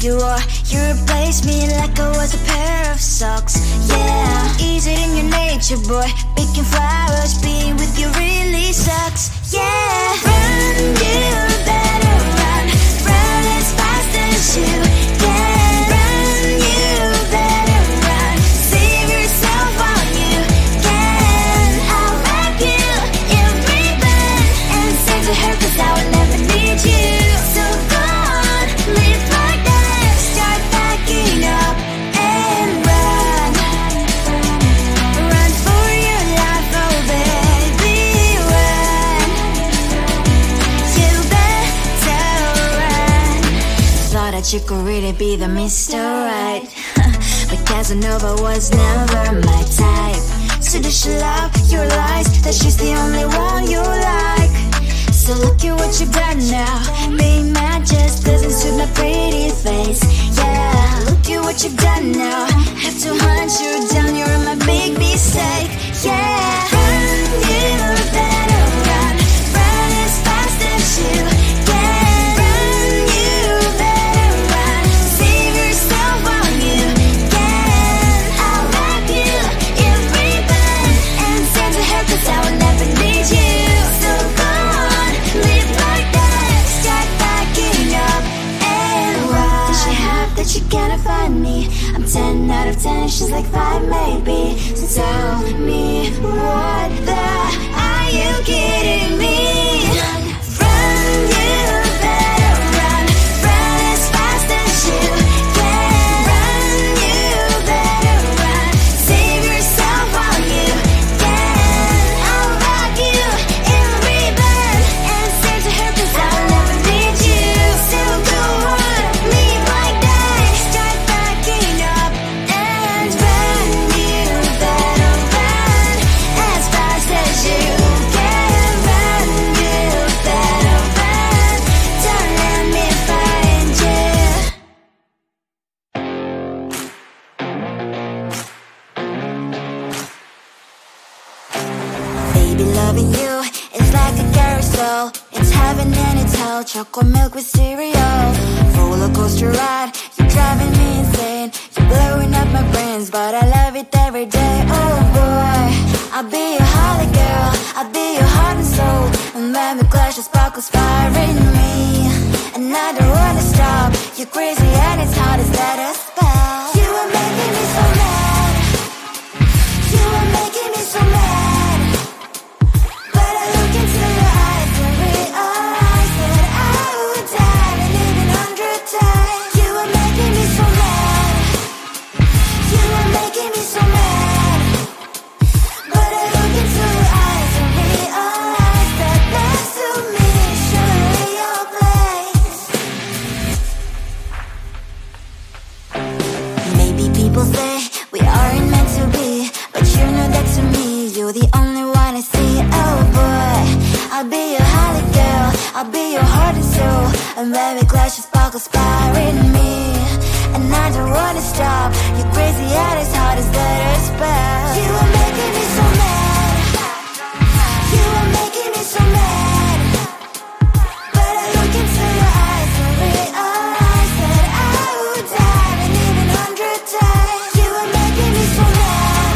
you are. You replaced me like I was a pair of socks. Yeah, is it in your nature, boy? Picking flowers, being with you really sucks. Yeah, run, you better run. Run as fast as you can. Run, you better run. Save yourself while you can. I'll wrap you in ribbon and send to her, 'cause I will never need you. So go on, live like that. Start packing up and run. Run for your life, oh baby, run. You better run. Thought that you could really be the Mr. Right, but Casanova was never my type. So does she love your lies, that she's the only one you like? So look at what you've done now. Being mad just doesn't suit my pretty face. Yeah, look at what you've done now. Have to hunt you down, you're my big mistake. Yeah, run, you better run. Run as fast as you can. Run, you better run. Save yourself while you can. I'll wrap you in ribbon and send to her, 'cause I will never need you. So go on, live like that. Start packing up and run. Does she have that she cannot find me? I'm 10 out of 10, she's like 5 maybe. So tell me, what the, are you kidding me? Run, you better run. Run as fast as you can. Run, you better run. Save yourself while you can. I'll wrap you in ribbon and send to her, 'cause I will never need you. So go on, live like that. Start packing up and run. You better run as fast as you can. Run, you better run. Don't let me find you. Baby, loving you is like a carousel. It's heaven and it's hell. Chocolate milk with cereal. Roller coaster ride, you're driving me insane. You're blowing up my brains, but I love it every day. Oh boy, I'll be your holly girl. I'll be your heart and soul. And when we clash, the sparkles fire in me. And I don't wanna stop. You're crazy and it's hard as let us spell. You are making me so mad. You are making me so mad. But I look into your eyes and realize that I would die and even 100 times. You are making me so mad. You are making me so mad. But I look into your eyes and realize that next to me is surely your place. Maybe people say we aren't meant to be, but you know that to me, you're the only one I see. Oh boy, I'll be your holly girl. I'll be your heart and soul. And when we clash, the sparkles fire in me. And I don't wanna stop. You're crazy and as hard as let her spell. You are making me so mad. You are making me so mad. But I look into your eyes and realize that I would die and even 100 times. You are making me so mad.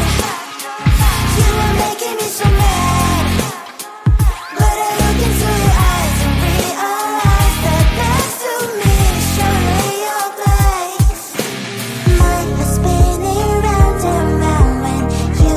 You are making me so mad. But I look into your eyes and realize that next to me is surely your place. Mind was spinning round and round when you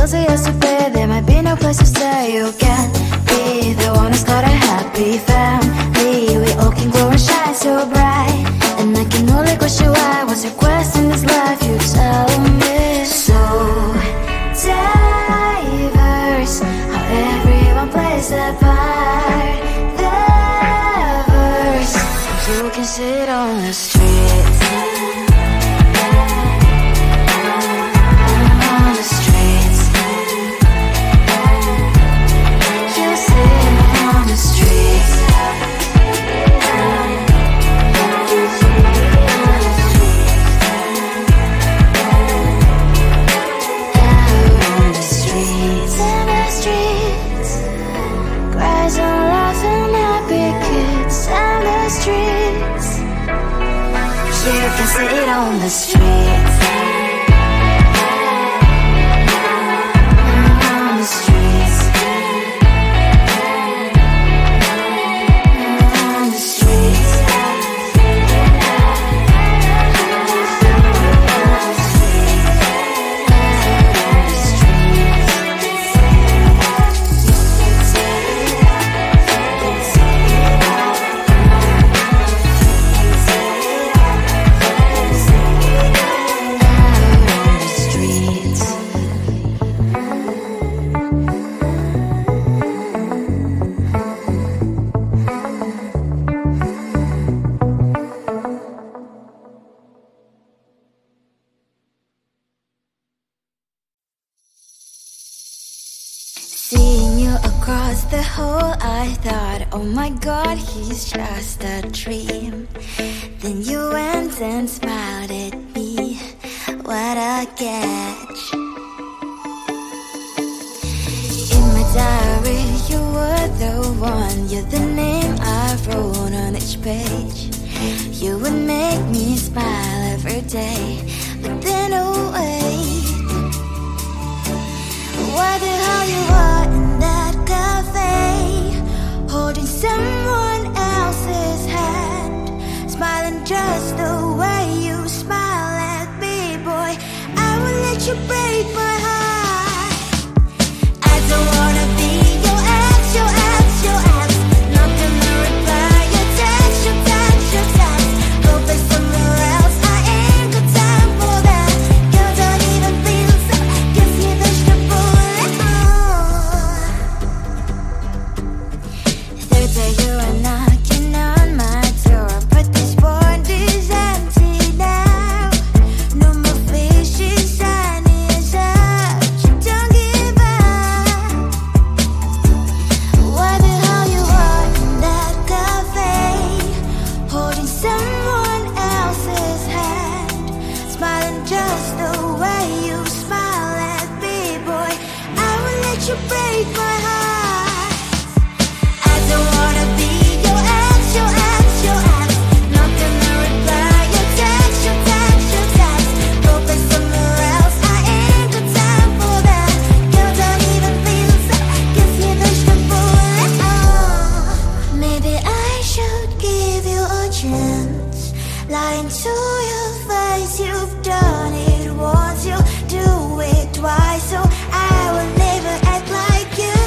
still say yes to play. There might be no place to stay. You can't be the one who's got a happy family. We all can glow and shine so bright, and I can only question why. What's your quest in this life? You tell me. So diverse, how everyone plays their part. The verse, you can sit on the streets. Sit on the streets. On the streets. On the streets. Seeing you across the hall, I thought, oh my god, he's just a dream. Then you went and smiled at me. What a catch. In my diary, you were the one. You're the name I wrote on each page. You would make me smile every day. But then, oh wait, what the hell you are in that cafe, holding someone else's hand, smiling just the way you smile at me, boy. I will let you break my heart. I don't wanna be your ex, your ex, your ex. Not gonna reply your text, your text, your text. Go play somewhere else, I ain't got time for that. You don't even feel so, guess you wish to pull it on. Third day you are knocking on my door, but this board is empty now. No more fishes, sun is up, you don't give up. What the hell you are in that cafe, holding someone else's hand, smiling just the way you smile at me, boy. I will let you break my heart. I don't wanna be your ex, your ex, your ex. Not gonna reply your text, your text, your text. Go play somewhere else, I ain't got time for that. You don't even feel so, guess you wish to pull it on. Maybe I should give you a chance. Lying to your face, you've done it once, you do it twice, so I will never act like you.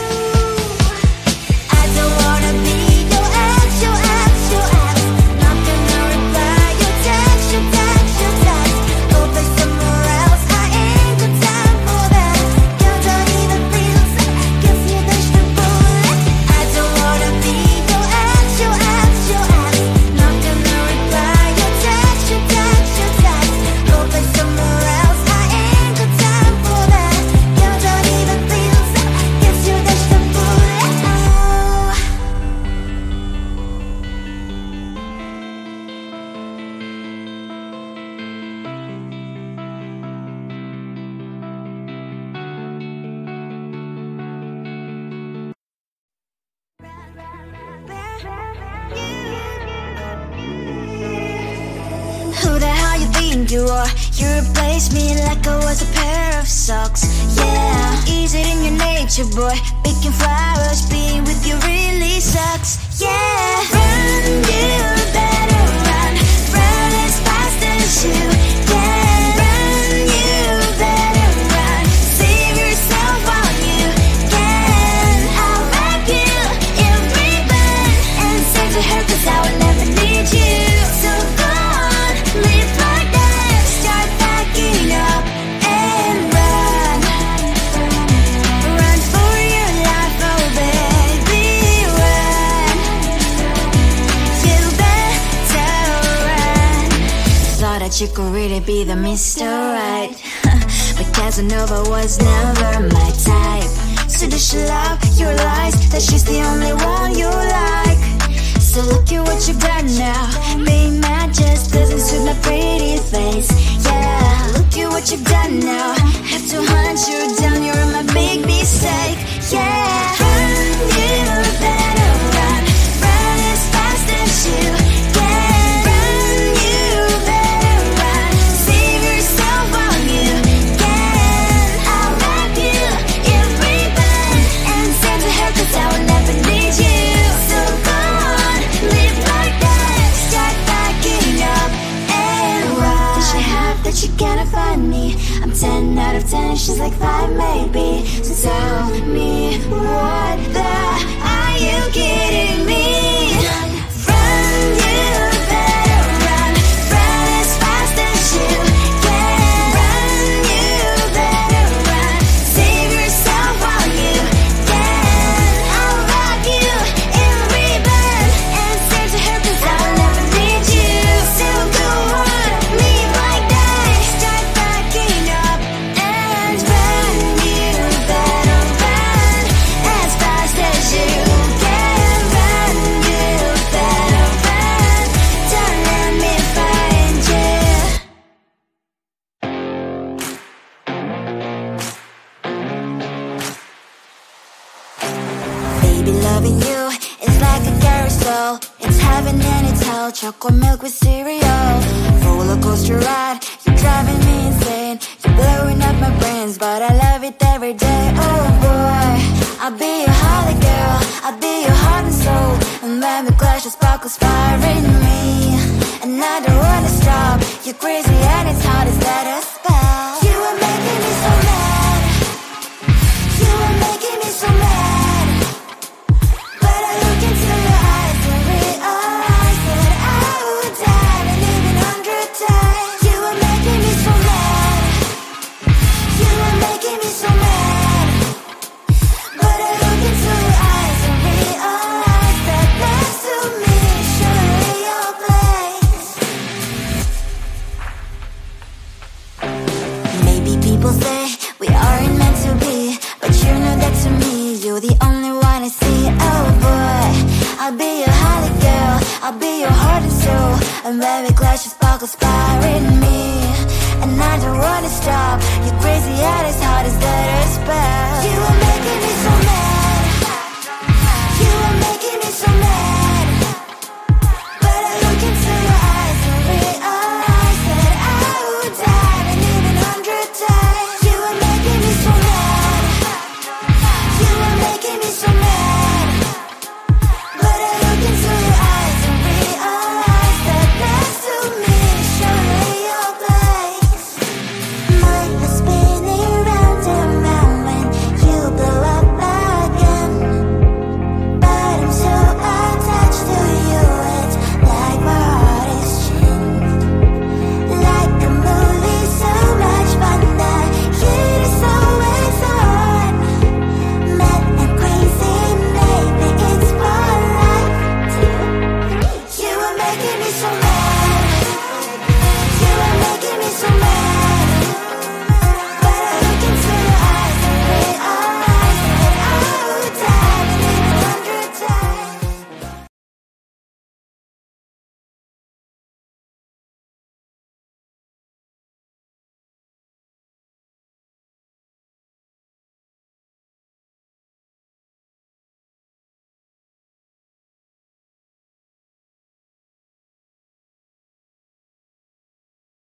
I don't wanna be your ex, your ex, your ex. Not gonna reply your text, your text, your text. Go play somewhere else, I ain't got time for that. You don't even feel so, guess you wish to pull it. I don't wanna be your ex, your ex, your ex. Not gonna reply your text, your text, your text. Go play somewhere else, I ain't got time for that. You don't even feel so, guess you wish to pull it. Who the hell you think you are? You replaced me like I was a pair of socks. Yeah, is it in your nature, boy? Picking flowers, being with you really sucks. Yeah, run, you better run. Run as fast as you can. Run, you better run. Save yourself that you could really be the Mr. Right. But Casanova was never my type. So does she love your lies, that she's the only one you like? So look at what you've done now. Being mad just doesn't suit my pretty face. Yeah, look at what you've done now. Have to hunt you down, you're my big mistake. Yeah, run, you better run. Run as fast as you can. Run, you better run. Save yourself while you can. I'll wrap you in ribbon and send to her, 'cause I will never need you. So go on, live like that. Start backing up and run. Does she have that you cannot find me? I'm 10 out of 10, she's like 5 maybe. So tell me, what the, are you kidding me? Run, you better run. Run as fast as you can. Run, you better run. Save yourself while you can. I'll wrap you in ribbon and send to her, 'cause I will never need you. So go on, leave like that. Start backing up and run. You better run as fast as you can. Run, you better run. Don't let me find you. Baby, loving you is like a carousel. It's heaven and it's hell. Chocolate milk with cereal. Roller coaster ride. You're driving me insane. You're blowing up my brains, but I love it every day. Oh boy, I'll be your holly girl. I'll be your heart and soul. And when we clash, the sparkles fire in me. And I don't wanna stop. You're crazy and it's hard as that a spell. You are making me so mad. You are making me so mad. But I look into your eyes and realize that I would die and even 100 times. You are making me so mad. You are making me so mad. But I look into your eyes and realize that next to me is surely your place. Maybe people say we aren't meant to be, but you know that to me, you're the only one I see. Oh boy, I'll be your holly girl. I'll be your heart and soul. And when we clash, the sparkles fire in me. And I don't wanna stop. You're crazy and as hard as that a spell. You are making me so mad. You are making me so mad.